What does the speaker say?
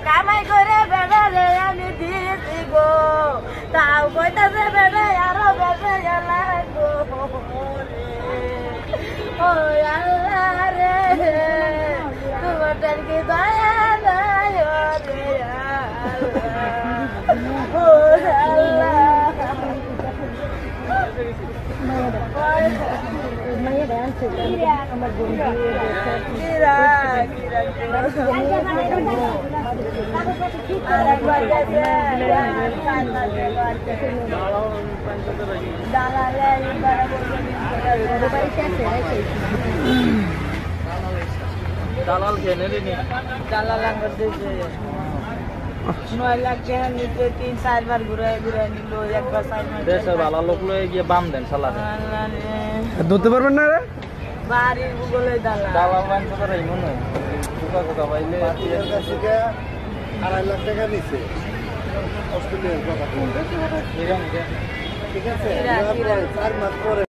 কামাই করে বেড়ে আমি দিয়েছি গো তাও কইতাছে বেড়ে আরো বেড়ে লাগো ও আল্লাহ রে তোমাদের কি দয়া নাই রে আল্লাহ ও আল্লাহ মায়ের ডান্স আমার বন্ধু কিরা দালাল কেনে রে নি দালাল আঙ্গুর দিয়েছে 9 লাখ টাকা নিতে 3-4 বার ঘুরে ঘুরে নিল একবার 4 মাস দেশের ভালো লোক লয়ে গিয়ে বাম দেন শালা ধরতে পারবেন না রে বাড়ি গুগলে দালাল দালাল মান তো রে মনে হয় কোকা কোকা পাইলে 2.5 লাখ টাকা নিছে অস্ট্রেলিয়ার কথা ঠিক আছে ঠিক আছে 4 মাস পরে